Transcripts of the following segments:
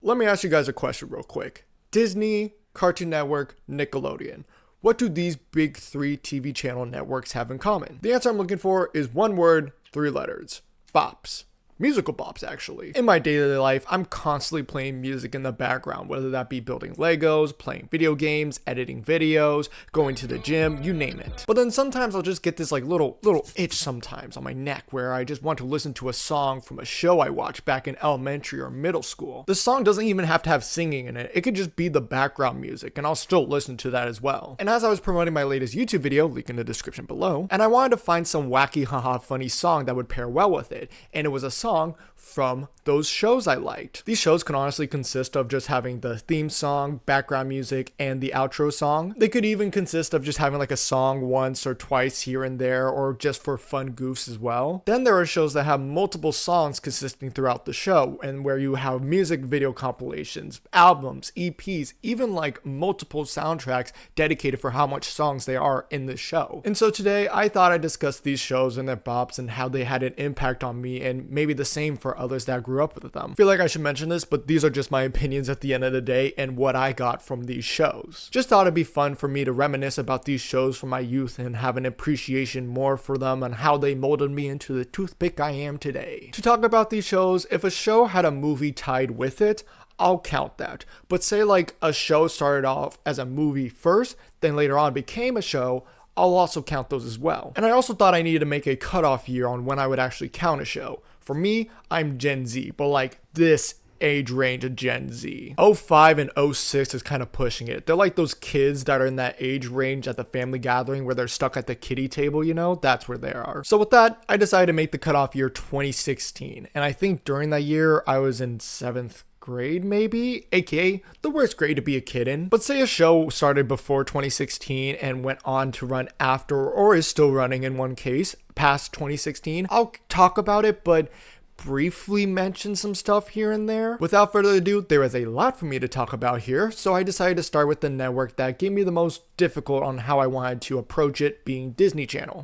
let me ask you guys a question real quick. Disney, Cartoon Network, Nickelodeon. What do these big three TV channel networks have in common? The answer I'm looking for is one word, 3 letters. BOPS. Musical bops, actually. In my daily life, I'm constantly playing music in the background, whether that be building Legos, playing video games, editing videos, going to the gym, you name it. But then sometimes I'll just get this like little itch sometimes on my neck where I just want to listen to a song from a show I watched back in elementary or middle school. The song doesn't even have to have singing in it. It could just be the background music, and I'll still listen to that as well. And as I was promoting my latest YouTube video, link in the description below, and I wanted to find some wacky haha funny song that would pair well with it, and it was a song from those shows I liked. These shows can honestly consist of just having the theme song, background music, and the outro song. They could even consist of just having like a song once or twice here and there, or just for fun goofs as well. Then there are shows that have multiple songs consisting throughout the show, and where you have music video compilations, albums, EPs, even like multiple soundtracks dedicated for how much songs they are in the show. And so today I thought I'd discuss these shows and their bops and how they had an impact on me, and maybe the same for others that grew up with them. I feel like I should mention this, but these are just my opinions at the end of the day and what I got from these shows. Just thought it'd be fun for me to reminisce about these shows from my youth and have an appreciation more for them and how they molded me into the toothpick I am today. To talk about these shows, if a show had a movie tied with it, I'll count that. But say like a show started off as a movie first, then later on became a show, I'll also count those as well. And I also thought I needed to make a cutoff year on when I would actually count a show. For me, I'm Gen Z, but like this age range of Gen Z. 05 and 06 is kind of pushing it. They're like those kids that are in that age range at the family gathering where they're stuck at the kiddie table, you know? That's where they are. So with that, I decided to make the cutoff year 2016. And I think during that year, I was in 7th grade maybe, aka the worst grade to be a kid in. But say a show started before 2016 and went on to run after, or is still running in one case, past 2016, I'll talk about it, but briefly mention some stuff here and there. Without further ado, there is a lot for me to talk about here, so I decided to start with the network that gave me the most difficult on how I wanted to approach it, being Disney Channel.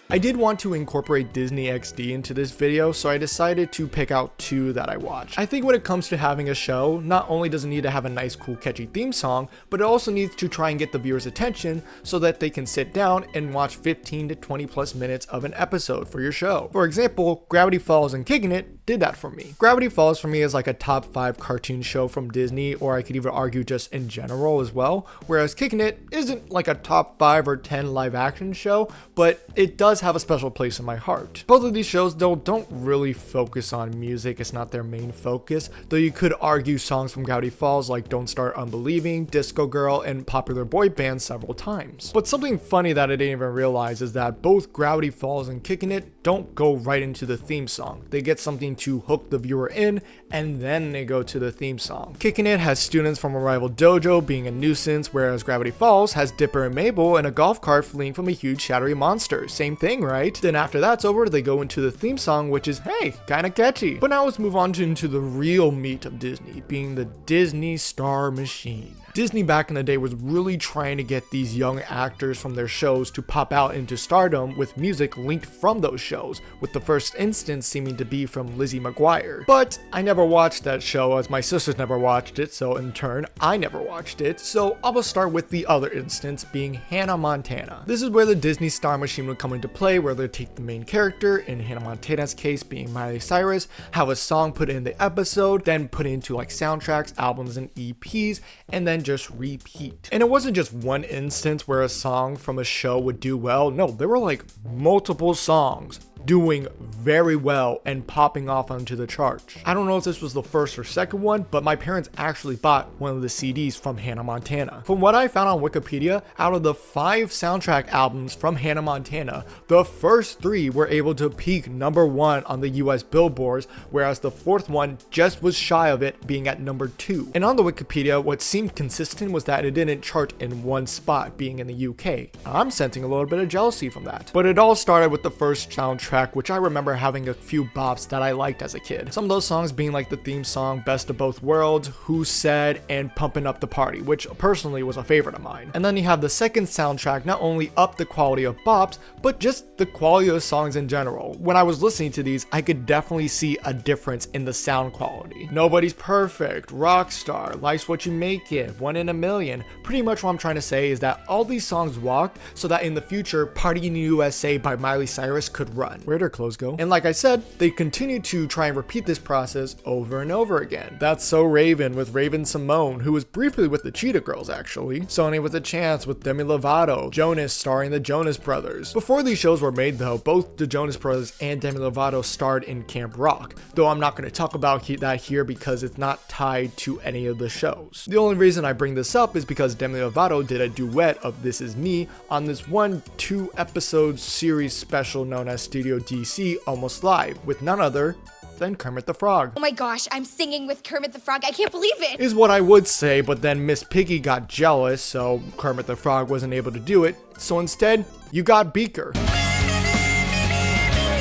I did want to incorporate Disney XD into this video, so I decided to pick out 2 that I watched. I think when it comes to having a show, not only does it need to have a nice, cool, catchy theme song, but it also needs to try and get the viewer's attention so that they can sit down and watch 15 to 20 plus minutes of an episode for your show. For example, Gravity Falls and Kicking It did that for me. Gravity Falls for me is like a top 5 cartoon show from Disney, or I could even argue just in general as well, whereas Kicking It isn't like a top 5 or 10 live action show, but it does have a special place in my heart. Both of these shows though don't really focus on music, it's not their main focus, though you could argue songs from Gravity Falls like Don't Start Unbelieving, Disco Girl, and popular boy bands several times. But something funny that I didn't even realize is that both Gravity Falls and Kicking It don't go right into the theme song. They get something to hook the viewer in, and then they go to the theme song. Kicking It has students from a rival dojo being a nuisance, whereas Gravity Falls has Dipper and Mabel in a golf cart fleeing from a huge shadowy monster. Same thing, right? Then after that's over, they go into the theme song, which is, hey, kinda catchy. But now let's move on into the real meat of Disney, being the Disney Star Machine. Disney back in the day was really trying to get these young actors from their shows to pop out into stardom with music linked from those shows, with the first instance seeming to be from Lizzie McGuire. But I never watched that show, as my sisters never watched it, so in turn, I never watched it, so I will start with the other instance, being Hannah Montana. This is where the Disney Star Machine would come into play, where they take the main character, in Hannah Montana's case being Miley Cyrus, have a song put in the episode, then put into like soundtracks, albums, and EPs, and then just repeat. And it wasn't just one instance where a song from a show would do well. No, there were like multiple songs doing very well and popping off onto the charts. I don't know if this was the first or second one, but my parents actually bought one of the CDs from Hannah Montana. From what I found on Wikipedia, out of the 5 soundtrack albums from Hannah Montana, the first 3 were able to peak #1 on the US billboards, whereas the 4th one just was shy of it, being at #2. And on the Wikipedia, what seemed consistent was that it didn't chart in one spot, being in the UK. I'm sensing a little bit of jealousy from that. But it all started with the first soundtrack soundtrack, which I remember having a few bops that I liked as a kid. Some of those songs being like the theme song Best of Both Worlds, Who Said, and Pumpin' Up the Party, which personally was a favorite of mine. And then you have the second soundtrack not only upped the quality of bops, but just the quality of songs in general. When I was listening to these, I could definitely see a difference in the sound quality. Nobody's Perfect, Rockstar, Life's What You Make It, One in a Million. Pretty much what I'm trying to say is that all these songs walked so that in the future, Party in the USA by Miley Cyrus could run. Where'd her clothes go? And like I said, they continue to try and repeat this process over and over again. That's So Raven with Raven Simone, who was briefly with the Cheetah Girls actually. Sony with a Chance with Demi Lovato. Jonas starring the Jonas Brothers. Before these shows were made though, both the Jonas Brothers and Demi Lovato starred in Camp Rock, though I'm not going to talk about that here because it's not tied to any of the shows. The only reason I bring this up is because Demi Lovato did a duet of This Is Me on this 1-2 episode series special known as Studio DC Almost Live with none other than Kermit the Frog. Oh my gosh, I'm singing with Kermit the Frog. I can't believe it. Is what I would say, but then Miss Piggy got jealous, so Kermit the Frog wasn't able to do it. So instead, you got Beaker.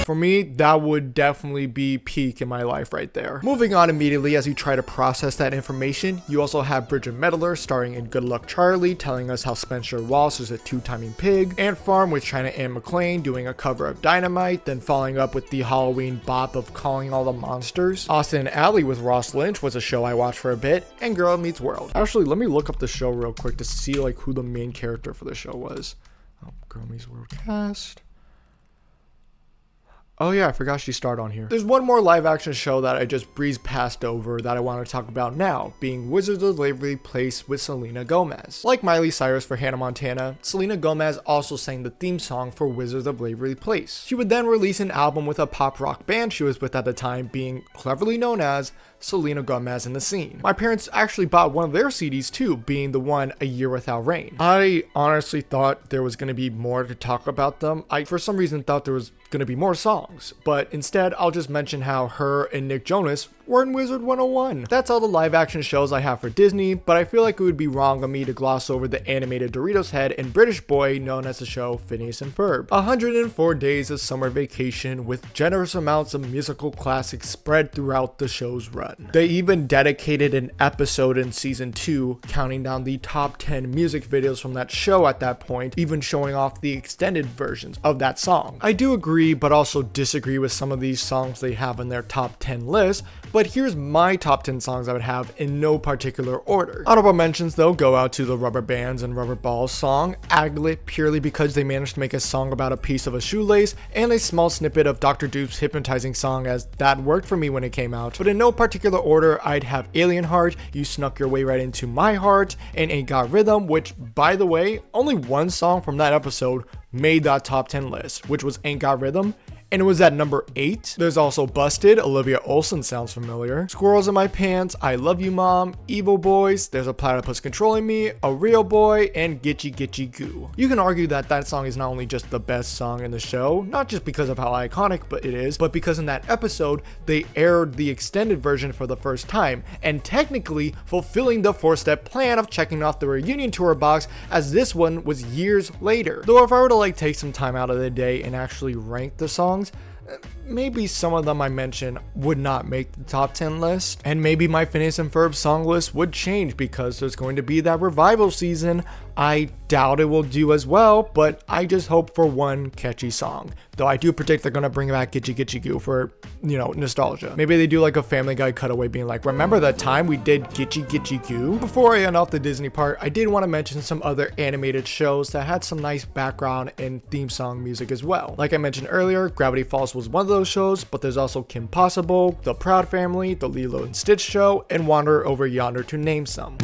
For me, that would definitely be peak in my life right there. Moving on immediately as you try to process that information, you also have Bridget Medler starring in Good Luck Charlie, telling us how Spencer Ross is a two-timing pig, Ant Farm with China Anne McClain doing a cover of Dynamite, then following up with the Halloween bop of Calling All the Monsters. Austin and Ally with Ross Lynch was a show I watched for a bit, and Girl Meets World. Actually, let me look up the show real quick to see like who the main character for the show was. Oh, Girl Meets World cast. Oh yeah, I forgot she starred on here. There's one more live action show that I just breezed past over that I want to talk about now, being Wizards of Waverly Place with Selena Gomez. Like Miley Cyrus for Hannah Montana, Selena Gomez also sang the theme song for Wizards of Waverly Place. She would then release an album with a pop rock band she was with at the time, being cleverly known as Selena Gomez and the Scene. My parents actually bought one of their CDs too, being the one A Year Without Rain. I honestly thought there was going to be more to talk about them. I for some reason thought there was going to be more songs, but instead I'll just mention how her and Nick Jonas were in Wizard 101. That's all the live action shows I have for Disney, but I feel like it would be wrong of me to gloss over the animated Doritos head and British boy known as the show Phineas and Ferb. 104 days of summer vacation with generous amounts of musical classics spread throughout the show's run. They even dedicated an episode in season 2 counting down the top 10 music videos from that show at that point, even showing off the extended versions of that song. I do agree but also disagree with some of these songs they have in their top 10 list, but here's my top 10 songs I would have in no particular order. Honorable mentions though go out to the Rubber Bands and Rubber Balls song, Aglet purely because they managed to make a song about a piece of a shoelace, and a small snippet of Dr. Dupe's hypnotizing song as that worked for me when it came out. But in no particular order, I'd have Alien Heart, You Snuck Your Way Right Into My Heart, and Ain't Got Rhythm, which by the way, only one song from that episode made that top 10 list, which was Ain't Got Rhythm, and it was at number 8. There's also Busted, Olivia Olson sounds familiar, Squirrels in My Pants, I Love You Mom, Evil Boys, There's a Platypus Controlling Me, A Real Boy, and Gitchy Gitchy Goo. You can argue that that song is not only just the best song in the show, not just because of how iconic it is, but because in that episode, they aired the extended version for the first time, and technically fulfilling the 4-step plan of checking off the reunion tour box, as this one was years later. Though if I were to like take some time out of the day and actually rank the songs, maybe some of them I mentioned would not make the top 10 list, and maybe my Phineas and Ferb song list would change because there's going to be that revival season. I doubt it will do as well, but I just hope for one catchy song. Though I do predict they're gonna bring back Gitchy Gitchy Goo for, you know, nostalgia. Maybe they do like a Family Guy cutaway being like, remember that time we did Gitchy Gitchy Goo? Before I end off the Disney part, I did want to mention some other animated shows that had some nice background and theme song music as well. Like I mentioned earlier, Gravity Falls was one of those shows, but there's also Kim Possible, The Proud Family, The Lilo and Stitch Show, and Wander Over Yonder to name some.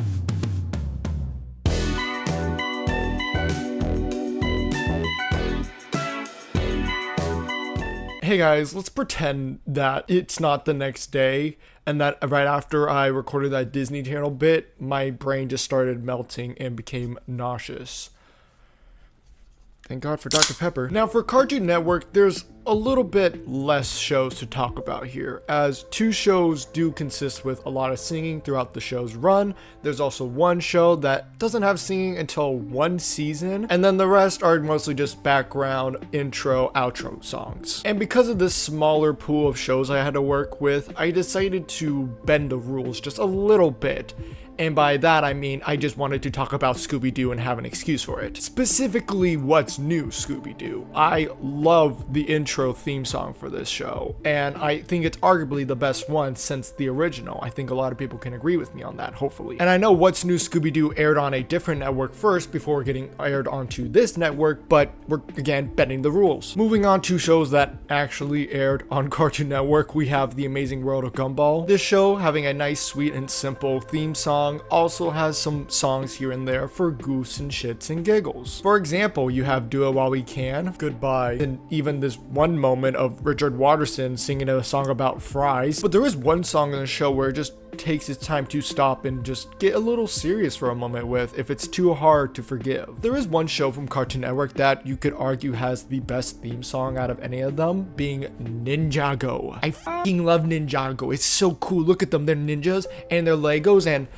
Hey guys, let's pretend that it's not the next day and that right after I recorded that Disney Channel bit, my brain just started melting and became nauseous. Thank God for Dr. Pepper. Now for Cartoon Network, there's a little bit less shows to talk about here, as 2 shows do consist with a lot of singing throughout the show's run. There's also 1 show that doesn't have singing until 1 season, and then the rest are mostly just background, intro, outro songs. And because of this smaller pool of shows I had to work with, I decided to bend the rules just a little bit. And by that I mean I just wanted to talk about Scooby-Doo and have an excuse for it. Specifically, what's new Scooby-Doo. I love the intro theme song for this show, and I think it's arguably the best one since the original. I think a lot of people can agree with me on that, hopefully. And I know What's New Scooby-Doo aired on a different network first before getting aired onto this network, but we're again bending the rules. Moving on to shows that actually aired on Cartoon Network, we have The Amazing World of Gumball. This show, having a nice, sweet, and simple theme song, also has some songs here and there for goofs and shits and giggles. For example, you have Do It While We Can, Goodbye, and even this one moment of Richard Watterson singing a song about fries. But there is one song in the show where it just takes its time to stop and just get a little serious for a moment with If It's Too Hard to Forgive. There is one show from Cartoon Network that you could argue has the best theme song out of any of them, being Ninjago. I fucking love Ninjago. It's so cool. Look at them. They're ninjas and they're Legos, and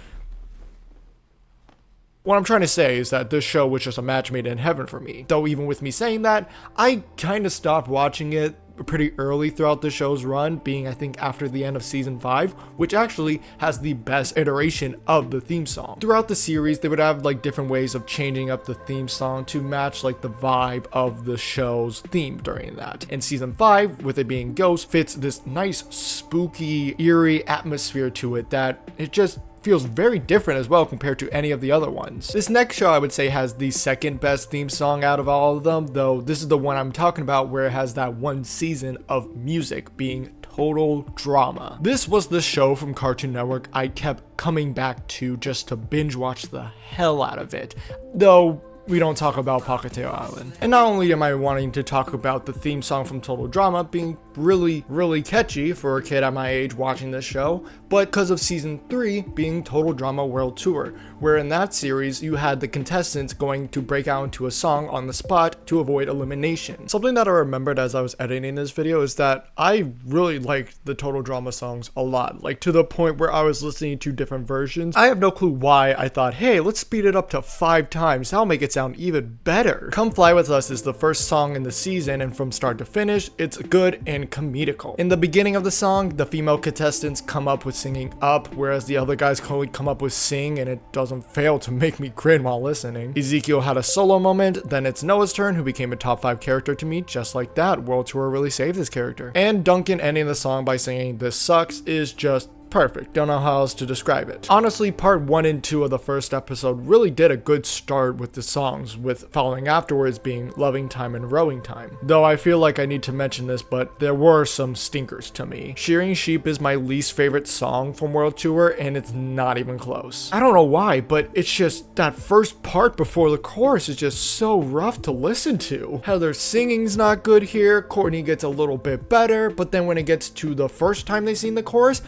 what I'm trying to say is that this show was just a match made in heaven for me. Though even with me saying that, I kind of stopped watching it pretty early throughout the show's run, being I think after the end of season 5, which actually has the best iteration of the theme song. Throughout the series, they would have like different ways of changing up the theme song to match like the vibe of the show's theme during that. In season 5, with it being Ghost, fits this nice spooky, eerie atmosphere to it that it just feels very different as well compared to any of the other ones. This next show I would say has the second best theme song out of all of them, though this is the one I'm talking about where it has that 1 season of music, being Total Drama. This was the show from Cartoon Network I kept coming back to just to binge watch the hell out of it, though we don't talk about Pocketail Island. And not only am I wanting to talk about the theme song from Total Drama being really catchy for a kid at my age watching this show, but because of season 3 being Total Drama World Tour, where in that series you had the contestants going to break out into a song on the spot to avoid elimination. Something that I remembered as I was editing this video is that I really liked the Total Drama songs a lot, like to the point where I was listening to different versions. I have no clue why I thought, hey, let's speed it up to 5 times, that'll make it sound even better. Come Fly With Us is the first song in the season, and from start to finish, it's good and comedical. In the beginning of the song, the female contestants come up with singing Up, whereas the other guys only come up with Sing, and it doesn't fail to make me grin while listening. Ezekiel had a solo moment, then it's Noah's turn, who became a top 5 character to me just like that. World Tour really saved this character. And Duncan ending the song by singing This Sucks is just perfect. Don't know how else to describe it. Honestly, part 1 and 2 of the first episode really did a good start with the songs, with following afterwards being Loving Time and Rowing Time. Though I feel like I need to mention this, but there were some stinkers to me. Shearing Sheep is my least favorite song from World Tour, and it's not even close. I don't know why, but it's just that first part before the chorus is just so rough to listen to. Heather's singing's not good here, Courtney gets a little bit better, but then when it gets to the first time they sing the chorus,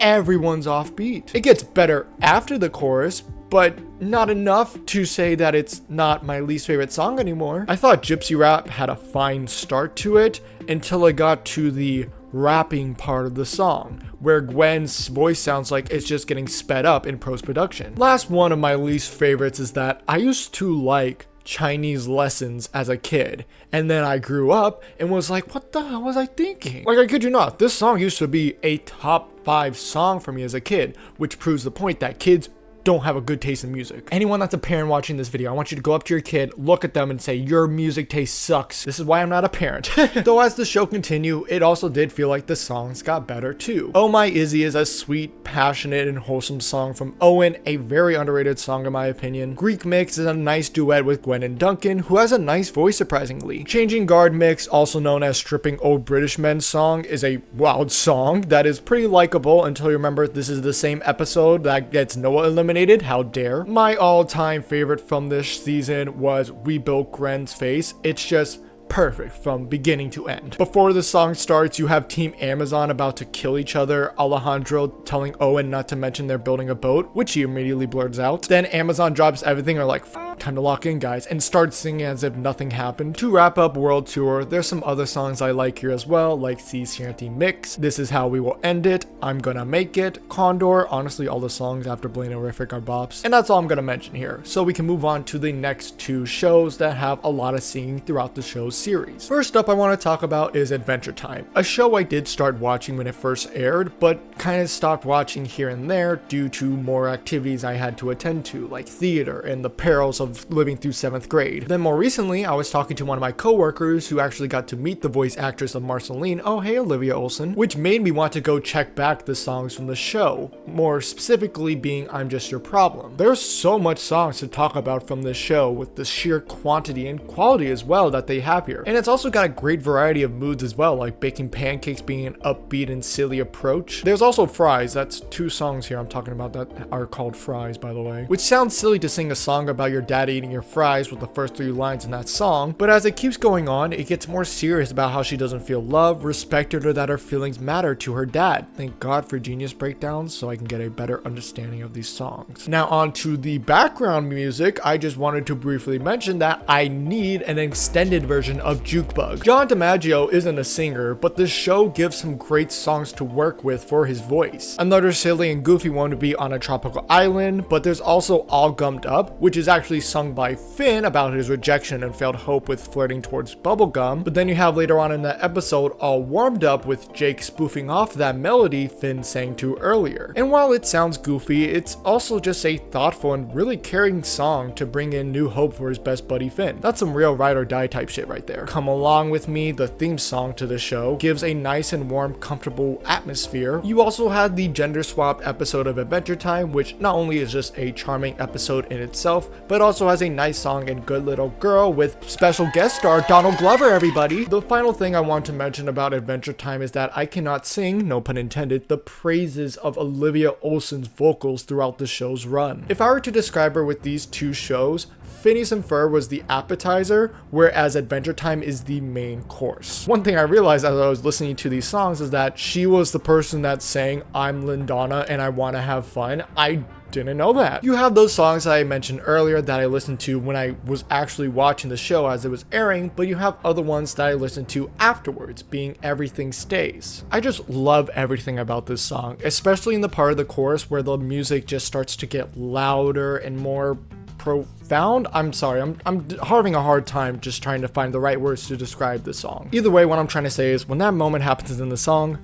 everyone's offbeat. It gets better after the chorus, but not enough to say that it's not my least favorite song anymore. I thought Gypsy Rap had a fine start to it until I got to the rapping part of the song, where Gwen's voice sounds like it's just getting sped up in post-production. Last one of my least favorites is that I used to like Chinese lessons as a kid, and then I grew up and was like, what the hell was I thinking? Like, I kid you not, this song used to be a top 5 song for me as a kid, which proves the point that kids don't have a good taste in music. Anyone that's a parent watching this video, I want you to go up to your kid, look at them and say, your music taste sucks. This is why I'm not a parent. Though as the show continued, it also did feel like the songs got better too. Oh My Izzy is a sweet, passionate, and wholesome song from Owen, a very underrated song in my opinion. Greek Mix is a nice duet with Gwen and Duncan, who has a nice voice surprisingly. Changing Guard Mix, also known as Stripping Old British Men song, is a wild song that is pretty likable until you remember this is the same episode that gets Noah eliminated. How dare. My all-time favorite from this season was We Built Gren's Face. It's just perfect from beginning to end. Before the song starts, you have Team Amazon about to kill each other, Alejandro telling Owen not to mention they're building a boat, which he immediately blurts out. Then Amazon drops everything or like, time to lock in guys, and starts singing as if nothing happened. To wrap up World Tour, there's some other songs I like here as well, like Sea Shanty Mix, This Is How We Will End It, I'm Gonna Make It, Condor. Honestly, all the songs after Blanerific are bops. And that's all I'm gonna mention here, so we can move on to the next two shows that have a lot of singing throughout the show's series. First up I want to talk about is Adventure Time, a show I did start watching when it first aired, but kind of stopped watching here and there due to more activities I had to attend to, like theater and the perils of living through 7th grade. Then more recently, I was talking to one of my coworkers who actually got to meet the voice actress of Marceline, oh hey Olivia Olson, which made me want to go check back the songs from the show, more specifically being I'm Just Your Problem. There's so much songs to talk about from this show with the sheer quantity and quality as well that they have here. And it's also got a great variety of moods as well, like Baking Pancakes being an upbeat and silly approach. There's also Fries, that's 2 songs here I'm talking about that are called Fries by the way, which sounds silly to sing a song about your dad eating your fries with the first 3 lines in that song, but as it keeps going on, it gets more serious about how she doesn't feel loved, respected, or that her feelings matter to her dad. Thank God for Genius breakdowns so I can get a better understanding of these songs. Now on to the background music, I just wanted to briefly mention that I need an extended version of Jukebug. John DiMaggio isn't a singer, but this show gives some great songs to work with for his voice. Another silly and goofy one would be On a Tropical Island, but there's also All Gummed Up, which is actually sung by Finn about his rejection and failed hope with flirting towards bubblegum. But then you have later on in the episode All Warmed Up with Jake spoofing off that melody Finn sang to earlier. And while it sounds goofy, it's also just a thoughtful and really caring song to bring in new hope for his best buddy Finn. That's some real ride or die type shit right there. Come Along With Me, the theme song to the show, gives a nice and warm, comfortable atmosphere. You also had the gender swap episode of Adventure Time, which not only is just a charming episode in itself, but also has a nice song and Good Little Girl with special guest star Donald Glover, everybody. The final thing I want to mention about Adventure Time is that I cannot sing, no pun intended, the praises of Olivia Olson's vocals throughout the show's run. If I were to describe her with these 2 shows, Phineas and Ferb was the appetizer, whereas Adventure Time is the main course. One thing I realized as I was listening to these songs is that she was the person that sang I'm Lindana and I Wanna Have Fun. I didn't know that. You have those songs that I mentioned earlier that I listened to when I was actually watching the show as it was airing, but you have other ones that I listened to afterwards, being Everything Stays. I just love everything about this song, especially in the part of the chorus where the music just starts to get louder and more profound. I'm sorry, I'm having a hard time just trying to find the right words to describe the song. Either way, what I'm trying to say is when that moment happens in the song,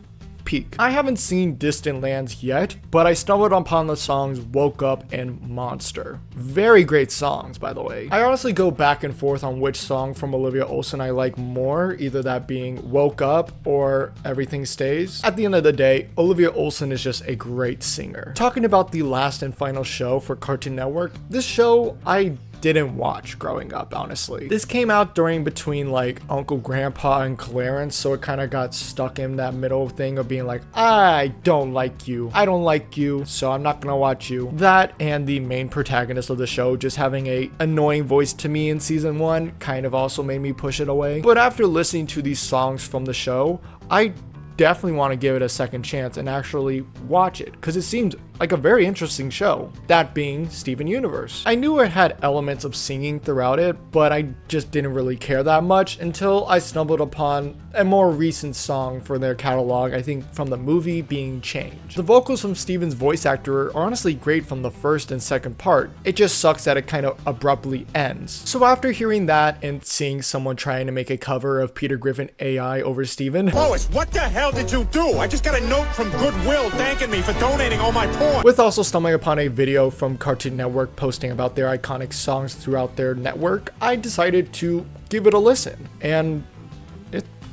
peak. I haven't seen Distant Lands yet, but I stumbled upon the songs Woke Up and Monster. Very great songs, by the way. I honestly go back and forth on which song from Olivia Olson I like more, either that being Woke Up or Everything Stays. At the end of the day, Olivia Olson is just a great singer. Talking about the last and final show for Cartoon Network, this show I didn't watch growing up, honestly. This came out during between like Uncle Grandpa and Clarence, so it kind of got stuck in that middle thing of being like, I don't like you, so I'm not gonna watch you. That and the main protagonist of the show just having a annoying voice to me in season 1 kind of also made me push it away. But after listening to these songs from the show, I definitely want to give it a second chance and actually watch it, because it seems like a very interesting show, that being Steven Universe. I knew it had elements of singing throughout it, but I just didn't really care that much until I stumbled upon a more recent song for their catalog, I think from the movie, being Change. The vocals from Steven's voice actor are honestly great from the first and second part. It just sucks that it kind of abruptly ends. So after hearing that and seeing someone trying to make a cover of Peter Griffin AI over Steven, Lois, what the hell did you do? I just got a note from Goodwill thanking me for donating all my porn. with also stumbling upon a video from Cartoon Network posting about their iconic songs throughout their network, I decided to give it a listen, and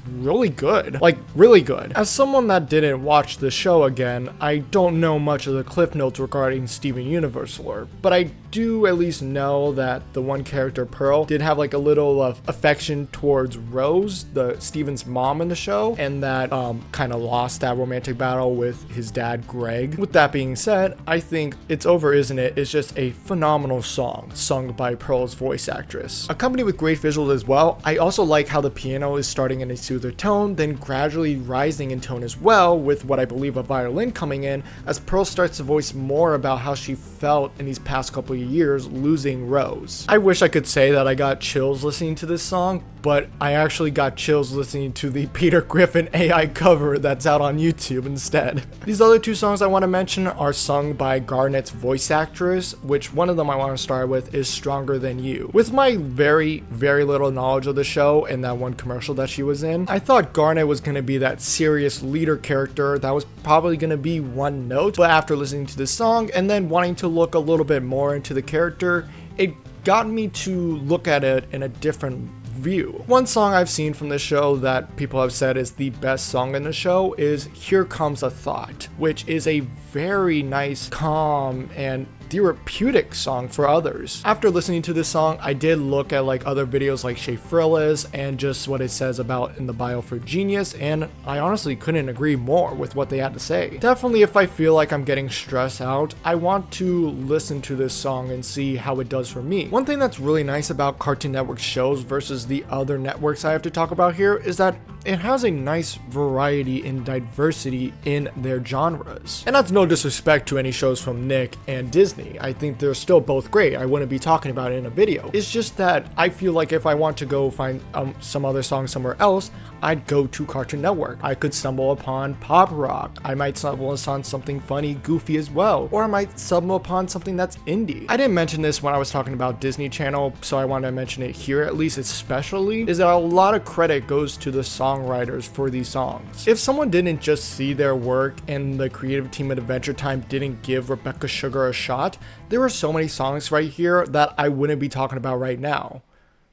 really good. Like, really good. As someone that didn't watch the show again, I don't know much of the cliff notes regarding Steven Universe lore, but I do at least know that the one character, Pearl, did have like a little of affection towards Rose, Steven's mom in the show, and that kind of lost that romantic battle with his dad, Greg. With that being said, I think It's Over, Isn't It? Is just a phenomenal song sung by Pearl's voice actress. Accompanied with great visuals as well, I also like how the piano is starting in a soother tone, then gradually rising in tone as well, with what I believe a violin coming in, as Pearl starts to voice more about how she felt in these past couple of years losing Rose. I wish I could say that I got chills listening to this song, but I actually got chills listening to the Peter Griffin AI cover that's out on YouTube instead. These other two songs I want to mention are sung by Garnet's voice actress, which one of them I want to start with is Stronger Than You. With my very little knowledge of the show and that one commercial that she was in, I thought Garnet was going to be that serious leader character that was probably going to be one note, but after listening to this song and then wanting to look a little bit more into the character, it got me to look at it in a different view. One song I've seen from this show that people have said is the best song in the show is Here Comes a Thought, which is a very nice, calm, and therapeutic song for others. After listening to this song, I did look at like other videos like Shay Frilla's and just what it says about in the bio for Genius, and I honestly couldn't agree more with what they had to say. Definitely, if I feel like I'm getting stressed out, I want to listen to this song and see how it does for me. One thing that's really nice about Cartoon Network shows versus the other networks I have to talk about here is that it has a nice variety and diversity in their genres. And that's no disrespect to any shows from Nick and Disney. I think they're still both great. I wouldn't be talking about it in a video. It's just that I feel like if I want to go find some other song somewhere else, I'd go to Cartoon Network. I could stumble upon pop rock. I might stumble upon something funny, goofy as well. Or I might stumble upon something that's indie. I didn't mention this when I was talking about Disney Channel, so I want to mention it here at least especially, is that a lot of credit goes to the songwriters for these songs. If someone didn't just see their work and the creative team at Adventure Time didn't give Rebecca Sugar a shot, there are so many songs right here that I wouldn't be talking about right now.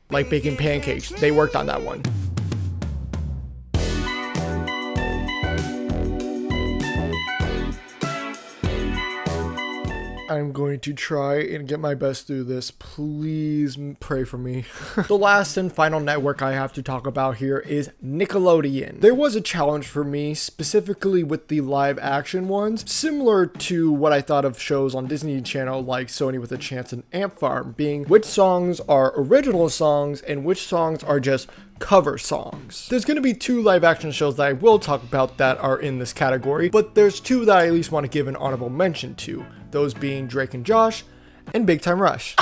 Like Baking Pancakes, they worked on that one. I'm going to try and get my best through this. Please pray for me. The last and final network I have to talk about here is Nickelodeon. There was a challenge for me, specifically with the live action ones, similar to what I thought of shows on Disney Channel like Sony with a Chance and Ant Farm, being which songs are original songs and which songs are just cover songs. There's going to be two live action shows that I will talk about that are in this category, but there's two that I at least want to give an honorable mention to, those being Drake and Josh and Big Time Rush.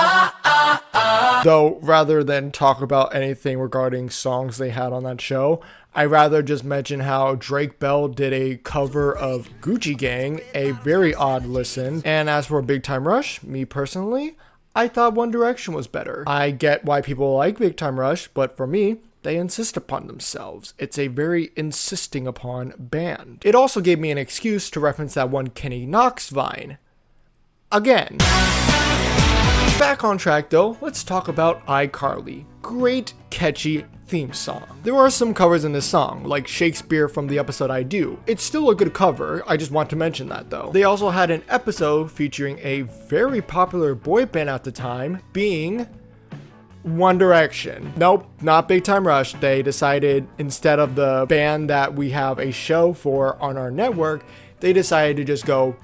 Though rather than talk about anything regarding songs they had on that show, I'd rather just mention how Drake Bell did a cover of Gucci Gang, a very odd listen, and as for Big Time Rush, me personally, I thought One Direction was better. I get why people like Big Time Rush, but for me, they insist upon themselves. It's a very insisting upon band. It also gave me an excuse to reference that one Kenny Knox vine. Again. Back on track though, let's talk about iCarly. Great, catchy theme song. There are some covers in this song, like Shakespeare from the episode I Do. It's still a good cover, I just want to mention that though. They also had an episode featuring a very popular boy band at the time, being One Direction. Nope, not Big Time Rush. They decided instead of the band that we have a show for on our network, they decided to just go,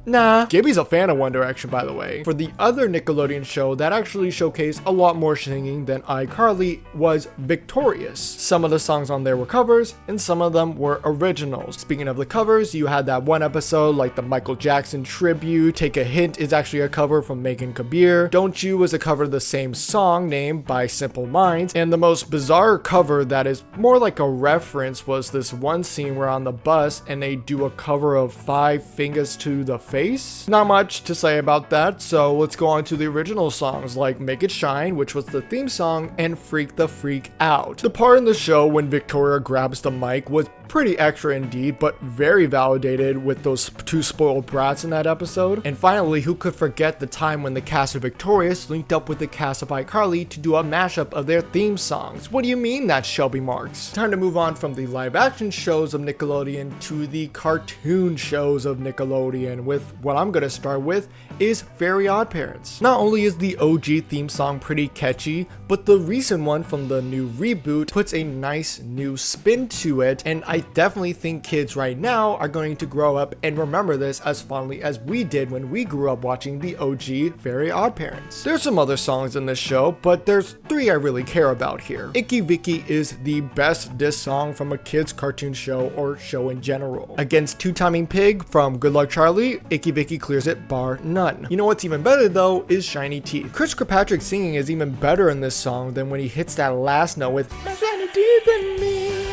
nah. Gibby's a fan of One Direction, by the way. For the other Nickelodeon show that actually showcased a lot more singing than iCarly was Victorious. Some of the songs on there were covers, and some of them were originals. Speaking of the covers, you had that one episode like the Michael Jackson tribute. Take a Hint is actually a cover from Megan Kabir. Don't You was a cover of the same song named by Simple Minds. And the most bizarre cover that is more like a reference was this one scene where on the bus and they do a cover of Five Fingers to the face? Not much to say about that, so let's go on to the original songs like Make It Shine, which was the theme song, and Freak the Freak Out. The part in the show when Victoria grabs the mic was pretty extra indeed, but very validated with those two spoiled brats in that episode. And finally, who could forget the time when the cast of Victorious linked up with the cast of iCarly to do a mashup of their theme songs? What do you mean that's Shelby Marks? Time to move on from the live action shows of Nickelodeon to the cartoon shows of Nickelodeon, with what I'm gonna start with is Very Odd Parents. Not only is the OG theme song pretty catchy, but the recent one from the new reboot puts a nice new spin to it, and I definitely think kids right now are going to grow up and remember this as fondly as we did when we grew up watching the OG Very Odd Parents. There's some other songs in this show, but there's three I really care about here. Icky Vicky is the best diss song from a kid's cartoon show or show in general. Against Two-Timing Pig from Good Luck Charlie, Icky Vicky clears it bar none. You know what's even better though is Shiny Teeth. Chris Kirkpatrick's singing is even better in this song than when he hits that last note with Shiny Teeth in me.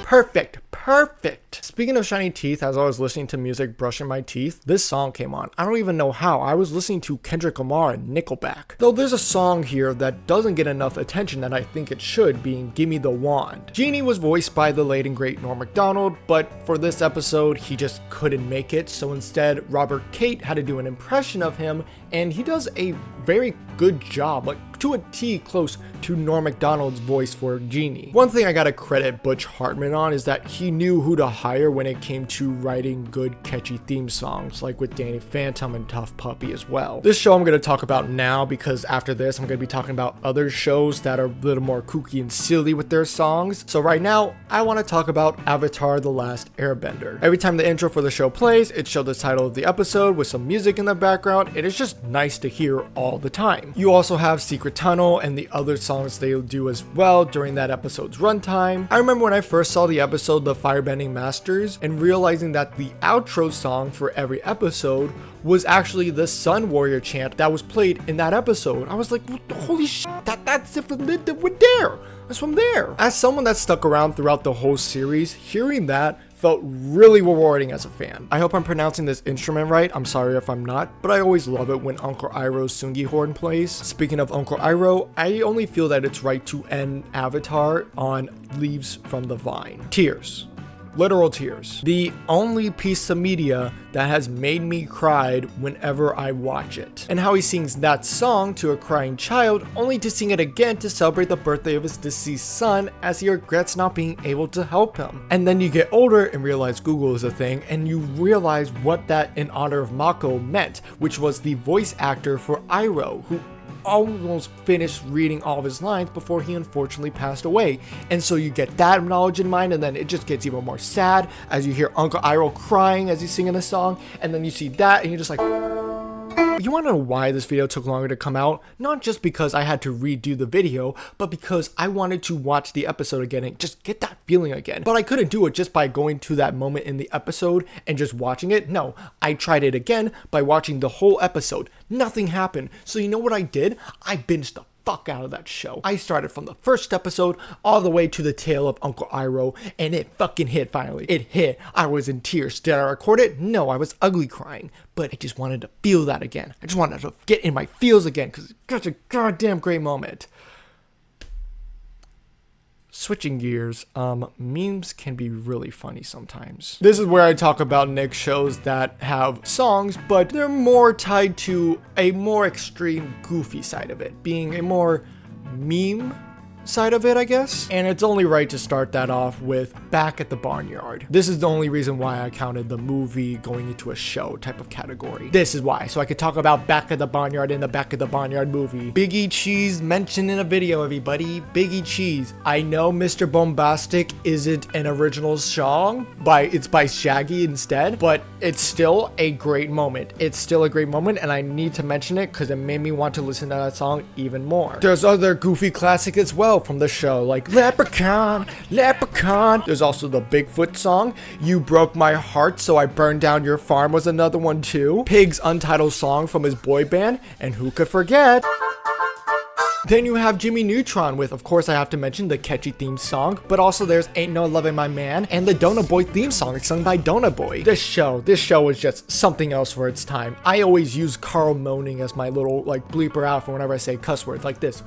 Perfect. Speaking of shiny teeth, as I was listening to music brushing my teeth, this song came on. I don't even know how. I was listening to Kendrick Lamar and Nickelback. Though there's a song here that doesn't get enough attention that I think it should, being Gimme the Wand. Genie was voiced by the late and great Norm Macdonald, but for this episode, he just couldn't make it, so instead, Robert Cate had to do an impression of him, and he does a very good job, like to a T close to Norm Macdonald's voice for Genie. One thing I gotta credit Butch Hartman on is that he knew who to hire when it came to writing good catchy theme songs, like with Danny Phantom and Tough Puppy as well. This show I'm gonna talk about now because after this I'm gonna be talking about other shows that are a little more kooky and silly with their songs. So right now I want to talk about Avatar: The Last Airbender. Every time the intro for the show plays, it shows the title of the episode with some music in the background, and it's just nice to hear all the time. You also have Secret Tunnel and the other songs they do as well during that episode's runtime. I remember when I first saw the episode The Firebending Masters and realizing that the outro song for every episode was actually the Sun Warrior chant that was played in that episode. I was like, holy shit, that's it from there. That's from there. As someone that stuck around throughout the whole series, hearing that felt really rewarding as a fan. I hope I'm pronouncing this instrument right. I'm sorry if I'm not, but I always love it when Uncle Iroh's Sungi horn plays. Speaking of Uncle Iroh, I only feel that it's right to end Avatar on Leaves from the Vine. Tears. Literal tears. The only piece of media that has made me cry whenever I watch it. And how he sings that song to a crying child, only to sing it again to celebrate the birthday of his deceased son as he regrets not being able to help him. And then you get older and realize Google is a thing, and you realize what that in honor of Mako meant, which was the voice actor for Iroh, who almost finished reading all of his lines before he unfortunately passed away. And so you get that knowledge in mind, and then it just gets even more sad as you hear Uncle Iroh crying as he's singing the song, and then you see that and you're just like, you want to know why this video took longer to come out? Not just because I had to redo the video, but because I wanted to watch the episode again and just get that feeling again. But I couldn't do it just by going to that moment in the episode and just watching it. No, I tried it again by watching the whole episode. Nothing happened. So you know what I did? I binged the fuck out of that show. I started from the first episode all the way to the tale of Uncle Iroh, and it fucking hit finally. It hit. I was in tears. Did I record it? No, I was ugly crying, but I just wanted to feel that again. I just wanted to get in my feels again because it's such a goddamn great moment. Switching gears, memes can be really funny sometimes. This is where I talk about Nick shows that have songs, but they're more tied to a more extreme goofy side of it, being a more meme side of it, I guess. And it's only right to start that off with Back at the Barnyard. This is the only reason why I counted the movie going into a show type of category. This is why, so I could talk about Back at the Barnyard in the Back at the Barnyard movie. Biggie Cheese mentioned in a video, everybody. Biggie Cheese. I know Mr. Bombastic isn't an original song, it's by Shaggy instead, but it's still a great moment. It's still a great moment, and I need to mention it because it made me want to listen to that song even more. There's other goofy classics as well from the show, like Leprechaun, Leprechaun. There's also the Bigfoot song, You Broke My Heart So I Burned Down Your Farm was another one too. Pig's untitled song from his boy band, and who could forget Then you have Jimmy Neutron with, of course I have to mention, the catchy theme song, but also there's Ain't No Lovin' My Man and the Donut Boy theme song sung by Donut Boy. This show was just something else for its time. I always use Carl moaning as my little like bleeper out for whenever I say cuss words like this.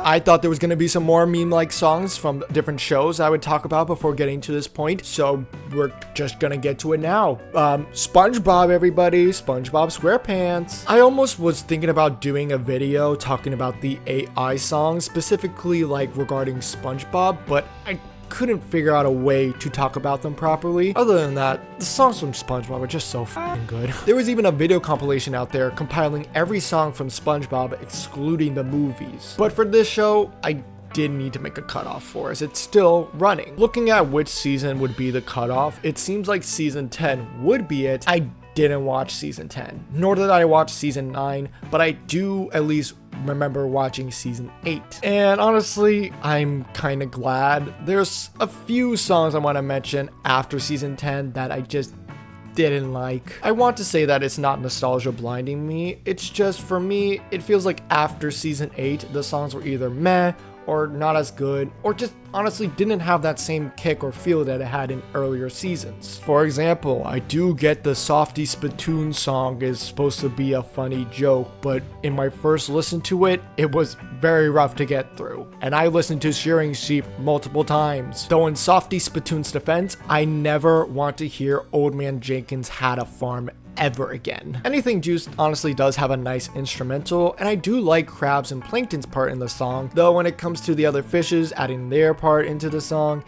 I thought there was going to be some more meme-like songs from different shows I would talk about before getting to this point, so we're just going to get to it now. SpongeBob, everybody. SpongeBob SquarePants. I almost was thinking about doing a video talking about the AI songs, specifically like regarding SpongeBob, but I couldn't figure out a way to talk about them properly. Other than that, the songs from SpongeBob are just so f***ing good. There was even a video compilation out there compiling every song from SpongeBob excluding the movies. But for this show, I didn't need to make a cutoff for us. It's still running. Looking at which season would be the cutoff, it seems like season 10 would be it. I didn't watch season 10, nor did I watch season 9, but I do at least remember watching season 8. And honestly, I'm kind of glad. There's a few songs I want to mention after season 10 that I just didn't like. I want to say that it's not nostalgia blinding me. It's just, for me, it feels like after season 8, the songs were either meh or not as good, or just honestly didn't have that same kick or feel that it had in earlier seasons. For example, I do get the Softy Spittoon song is supposed to be a funny joke, but in my first listen to it, it was very rough to get through. And I listened to Shearing Sheep multiple times. Though in Softy Spittoon's defense, I never want to hear Old Man Jenkins Had a Farm ever again. Anything Juice honestly does have a nice instrumental, and I do like Krabs and Plankton's part in the song, though when it comes to the other fishes adding their part into the song,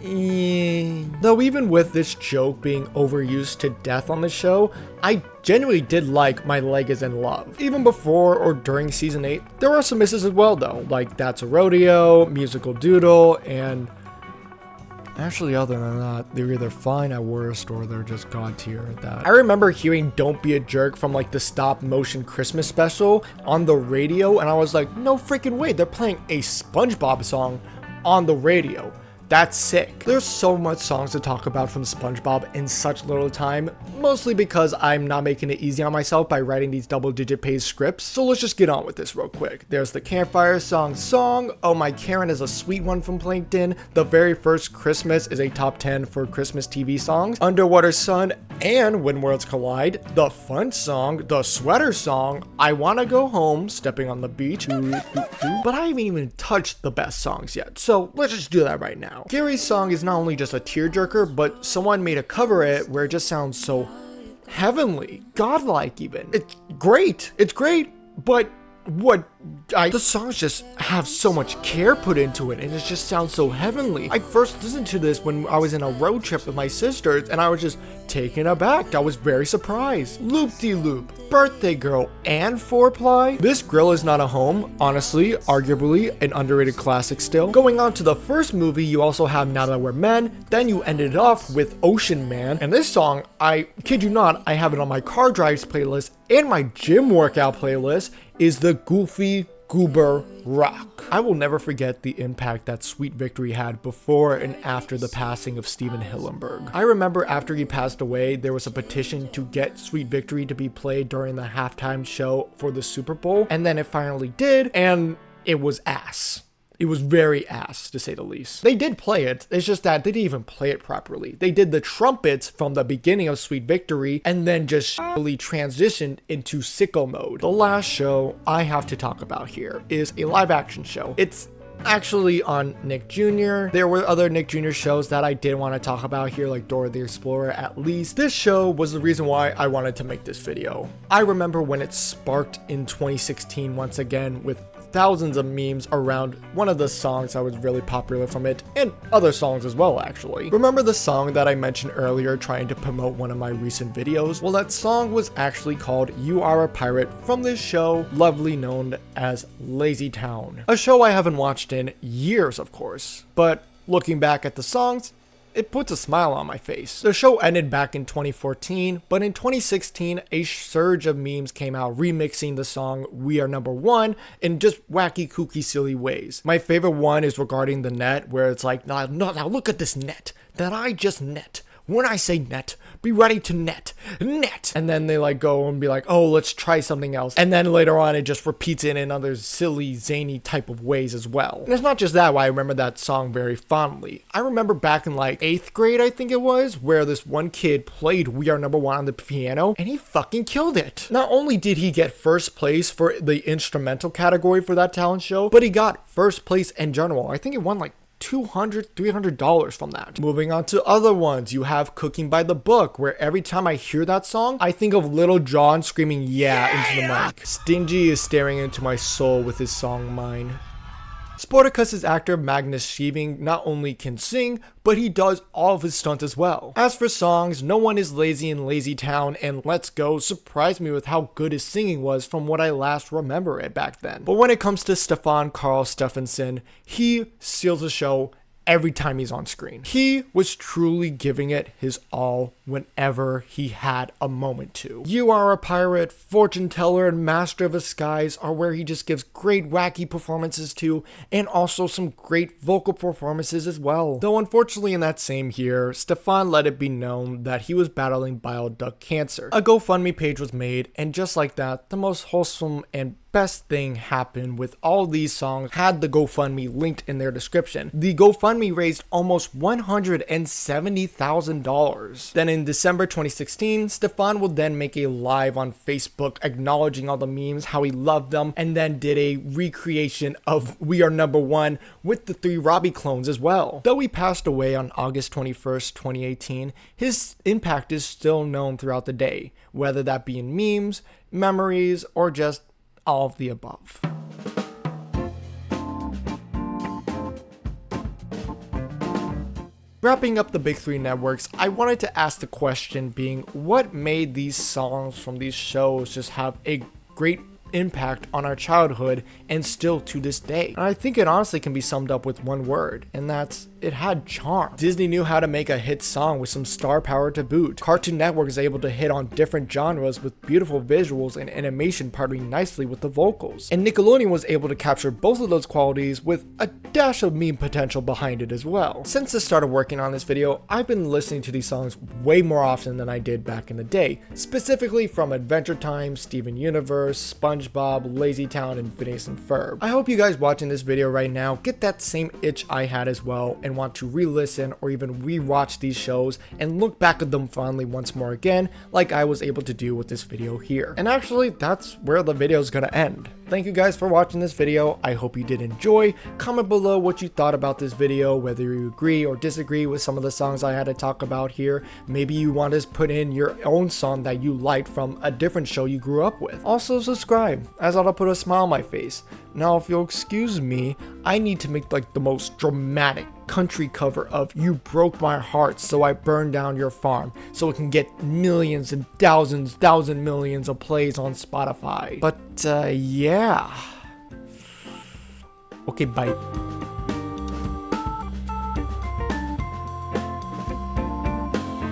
though even with this joke being overused to death on the show, I genuinely did like My Leg Is in Love. Even before or during season 8, there are some misses as well though, like That's a Rodeo, Musical Doodle, and actually, other than that, they're either fine at worst or they're just god tier at that. I remember hearing Don't Be a Jerk from like the stop motion Christmas special on the radio, and I was like, no freaking way, they're playing a SpongeBob song on the radio. That's sick. There's so much songs to talk about from SpongeBob in such little time, mostly because I'm not making it easy on myself by writing these double-digit page scripts, so let's just get on with this real quick. There's the Campfire Song, Oh My Karen is a sweet one from Plankton, The Very First Christmas is a top 10 for Christmas TV songs, Underwater Sun, and When Worlds Collide, the Fun Song, the Sweater Song, I Wanna Go Home, Stepping on the Beach, but I haven't even touched the best songs yet, so let's just do that right now. Gary's song is not only just a tearjerker, but someone made a cover of it where it just sounds so heavenly, godlike even. It's great, but the songs just have so much care put into it, and it just sounds so heavenly. I first listened to this when I was in a road trip with my sisters, and I was just taken aback. I was very surprised. Loop-de-Loop, Birthday Girl, and Fourply. This Grill Is Not a Home, honestly, arguably an underrated classic still. Going on to the first movie, you also have Now That We're Men, then you ended off with Ocean Man, and this song, I kid you not, I have it on my car drives playlist and my gym workout playlist, is the Goofy Goober Rock. I will never forget the impact that Sweet Victory had before and after the passing of Steven Hillenburg. I remember after he passed away, there was a petition to get Sweet Victory to be played during the halftime show for the Super Bowl, and then it finally did, and it was ass. It was very ass, to say the least. They did play it, it's just that they didn't even play it properly. They did the trumpets from the beginning of Sweet Victory, and then just really transitioned into sicko mode. The last show I have to talk about here is a live action show. It's actually on Nick Jr. There were other Nick Jr. shows that I did want to talk about here, like Dora the Explorer at least. This show was the reason why I wanted to make this video. I remember when it sparked in 2016 once again with thousands of memes around one of the songs that was really popular from it, and other songs as well actually. Remember the song that I mentioned earlier trying to promote one of my recent videos? Well, that song was actually called You Are a Pirate from this show, lovely known as Lazy Town. A show I haven't watched in years, of course, but looking back at the songs, it puts a smile on my face. The show ended back in 2014, but in 2016, a surge of memes came out remixing the song We Are Number One in just wacky, kooky, silly ways. My favorite one is regarding the net, where it's like, now look at this net that I just net. When I say net, be ready to net. And then they like go and be like, oh, let's try something else. And then later on, it just repeats it in other silly, zany type of ways as well. And it's not just that why I remember that song very fondly. I remember back in like 8th grade, I think it was, where this one kid played We Are Number One on the piano and he fucking killed it. Not only did he get first place for the instrumental category for that talent show, but he got first place in general. I think he won like $200-$300 from that. Moving on to other ones, you have Cooking by the Book, where every time I hear that song, I think of Little John screaming yeah into the mic. Stingy is staring into my soul with his song Mine. Sporticus's actor Magnus Scheving not only can sing, but he does all of his stunts as well. As for songs, No One Is Lazy in Lazy Town and Let's Go surprised me with how good his singing was from what I last remember it back then. But when it comes to Stefan Karl Stephenson, he steals the show every time he's on screen. He was truly giving it his all whenever he had a moment to. You Are a Pirate, Fortune Teller, and Master of Disguise are where he just gives great wacky performances to, and also some great vocal performances as well. Though unfortunately in that same year, Stefan let it be known that he was battling bile duct cancer. A GoFundMe page was made, and just like that, the most wholesome and best thing happened with all these songs had the GoFundMe linked in their description. The GoFundMe raised almost $170,000. Then in December 2016, Stefan will then make a live on Facebook acknowledging all the memes, how he loved them, and then did a recreation of We Are Number One with the 3 Robbie clones as well. Though he passed away on August 21st, 2018, his impact is still known throughout the day, whether that be in memes, memories, or just all of the above. Wrapping up the big 3 networks, I wanted to ask the question being, what made these songs from these shows just have a great impact on our childhood and still to this day? And I think it honestly can be summed up with one word, and that's it had charm. Disney knew how to make a hit song with some star power to boot. Cartoon Network is able to hit on different genres with beautiful visuals and animation partnering nicely with the vocals. And Nickelodeon was able to capture both of those qualities with a dash of meme potential behind it as well. Since I started working on this video, I've been listening to these songs way more often than I did back in the day, specifically from Adventure Time, Steven Universe, SpongeBob, Lazy Town, and Phineas and Ferb. I hope you guys watching this video right now get that same itch I had as well and want to re-listen or even re-watch these shows and look back at them fondly once more again, like I was able to do with this video here. And actually, that's where the video is gonna end. Thank you guys for watching this video. I hope you did enjoy. Comment below what you thought about this video, whether you agree or disagree with some of the songs I had to talk about here. Maybe you want to put in your own song that you liked from a different show you grew up with. Also subscribe, as that'll put a smile on my face. Now if you'll excuse me, I need to make like the most dramatic country cover of You Broke My Heart So I Burned Down Your Farm, so it can get millions and thousands millions of plays on Spotify. But yeah. Okay, bye.